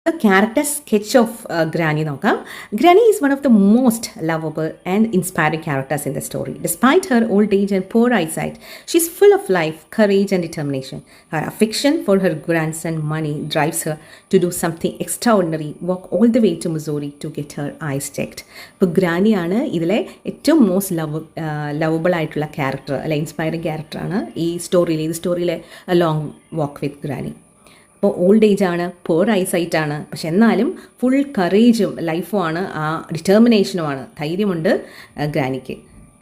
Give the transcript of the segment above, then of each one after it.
A character sketch of Granny നോക്കാം. Granny is one of the most lovable and inspiring characters in the story. Despite her old age and poor eyesight, she's full of life, courage and determination. Her affection for her grandson Money drives her to do something extraordinary, walk all the way to Missouri to get her eyes checked. ഇപ്പോൾ ഗ്രാനിയാണ് ഇതിലെ ഏറ്റവും most lovable ആയിട്ടുള്ള character അല്ലെ, inspiring ക്യാരക്ടറാണ് ഈ സ്റ്റോറിയിലെ long വാക്ക് വിത്ത് granny. അപ്പോൾ old age ആണ്, പോർ eyesight ആണ്, പക്ഷെ എന്നാലും ഫുൾ കറേജും ലൈഫുമാണ്, ആ ഡിറ്റർമിനേഷനുമാണ്, ധൈര്യമുണ്ട് ഗ്രാനിക്ക്.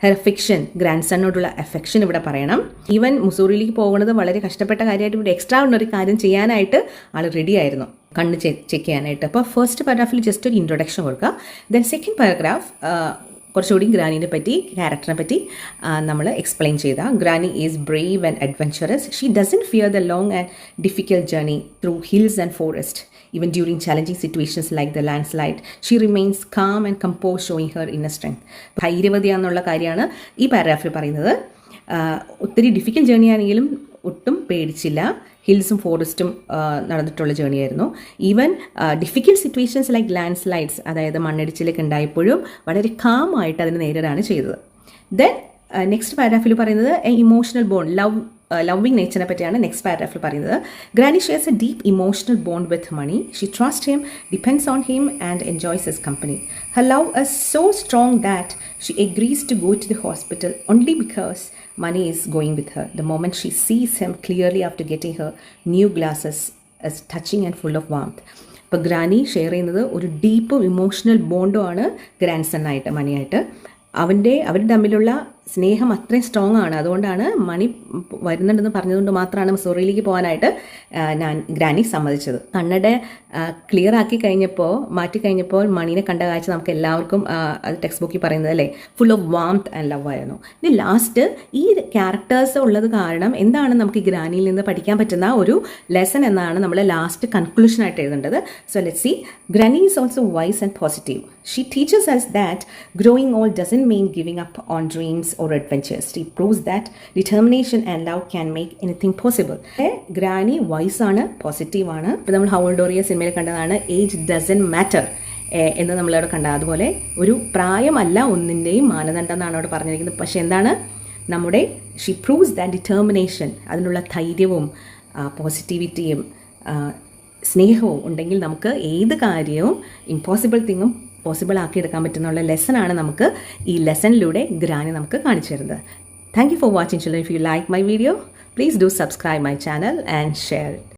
ഹെർ അഫെക്ഷൻ, ഗ്രാൻഡ് സണ്ണോടുള്ള അഫെക്ഷൻ ഇവിടെ പറയണം. ഈവൻ മുസൂറിയിലേക്ക് പോകുന്നത് വളരെ കഷ്ടപ്പെട്ട കാര്യമായിട്ട് ഇവിടെ എക്സ്ട്രാ ഒരു കാര്യം ചെയ്യാനായിട്ട് ആൾ റെഡി ആയിരുന്നു, കണ്ണ് ചെക്ക് ചെയ്യാനായിട്ട്. അപ്പോൾ ഫസ്റ്റ് പാരഗ്രാഫിൽ ജസ്റ്റ് ഒരു ഇൻട്രൊഡക്ഷൻ കൊടുക്കുക. ദെൻ സെക്കൻഡ് പാരഗ്രാഫ് കുറച്ചുകൂടി ഗ്രാനിനെ പറ്റി, ക്യാരക്ടറിനെ പറ്റി നമ്മൾ എക്സ്പ്ലെയിൻ ചെയ്ത. Granny is Brave and adventurous. She doesn't fear the long and difficult journey through hills and forest. Even during challenging situations like the landslide, she remains calm and composed, showing her inner strength. ധൈര്യവതിയാന്നുള്ള കാര്യമാണ് ഈ പാരഗ്രാഫിൽ പറയുന്നത്. ഒത്തിരി difficult journey ആണെങ്കിലും ഒട്ടും പേടിച്ചില്ല. ഹിൽസും ഫോറസ്റ്റും നടന്നിട്ടുള്ള ജേർണിയായിരുന്നു. Even difficult situations like landslides, അതായത് മണ്ണിടിച്ചിലൊക്കെ ഉണ്ടായപ്പോഴും വളരെ കാമായിട്ട് അതിനെ നേരിടാണ് ചെയ്തത്. ദെൻ നെക്സ്റ്റ് പാരഗ്രാഫിൽ പറയുന്നത് ഇമോഷണൽ ബോണ്ട്, ലവിങ് നേച്ചറിനെ പറ്റിയാണ് നെക്സ്റ്റ് പാരഗ്രാഫിൽ പറയുന്നത്. Granny shares a deep emotional bond with Money. She trust him, depends on him and enjoys his company. Her love is so strong that she agrees to go to the hospital only because Money is going with her. The moment she sees him clearly after getting her new glasses is touching and full of warmth. ഇപ്പോൾ granny share ചെയ്യുന്നത് ഒരു ഡീപ്പും emotional ബോണ്ടും ആണ് grand സണ്ണായിട്ട്, മണിയായിട്ട്. അവർ തമ്മിലുള്ള സ്നേഹം അത്രയും strong ആണ്. അതുകൊണ്ടാണ് മണി വരുന്നുണ്ടെന്ന് പറഞ്ഞതുകൊണ്ട് മാത്രമാണ് മിസോറിയിലേക്ക് പോകാനായിട്ട് ഗ്രാനി സമ്മതിച്ചത്. കണ്ണട ക്ലിയർ ആക്കി മാറ്റിക്കഴിഞ്ഞപ്പോൾ മണീനെ കണ്ട കാഴ്ച നമുക്ക് എല്ലാവർക്കും അത് ടെക്സ്റ്റ് ബുക്കിൽ പറയുന്നത് അല്ലേ, full of warmth and love ആയിരുന്നു. ഇനി ലാസ്റ്റ് ഈ ക്യാരക്ടേഴ്സ് ഉള്ളത് കാരണം എന്താണ് നമുക്ക് ഈ ഗ്രാനിയിൽ നിന്ന് പഠിക്കാൻ പറ്റുന്ന ഒരു ലെസൺ എന്നാണ് നമ്മൾ ലാസ്റ്റ് കൺക്ലൂഷനായിട്ട് എഴുതേണ്ടത്. So let's see. Granny is also wise and positive. She teaches us that growing old doesn't mean giving up on dreams or adventures. She proves that determination and love can make anything possible. Granny wise ആണ്, positive ആണ്. ഇപ്പോൾ നമ്മൾ ഹൗൾഡോറിയ സിനിമയിൽ കണ്ടതാണ് age doesn't matter എന്ന് നമ്മളവിടെ കണ്ട. അതുപോലെ ഒരു പ്രായമല്ല ഒന്നിൻ്റെയും മാനദണ്ഡം എന്നാണ് അവിടെ പറഞ്ഞിരിക്കുന്നത്. പക്ഷേ എന്താണ് നമ്മുടെ ഷീ പ്രൂവ്സ് ദാറ്റ് ഡിറ്റർമിനേഷൻ, അതിനുള്ള ധൈര്യവും പോസിറ്റിവിറ്റിയും സ്നേഹവും ഉണ്ടെങ്കിൽ നമുക്ക് ഏത് കാര്യവും ഇമ്പോസിബിൾ തിങ്ങും പോസിബിൾ ആക്കിയെടുക്കാൻ പറ്റുന്നുള്ള ലെസനാണ് നമുക്ക് ഈ ലെസണിലൂടെ ഗ്രാനി നമുക്ക് കാണിച്ചു തരുന്നത്. Thank you for watching children. If you like my video, please do subscribe my channel and share it.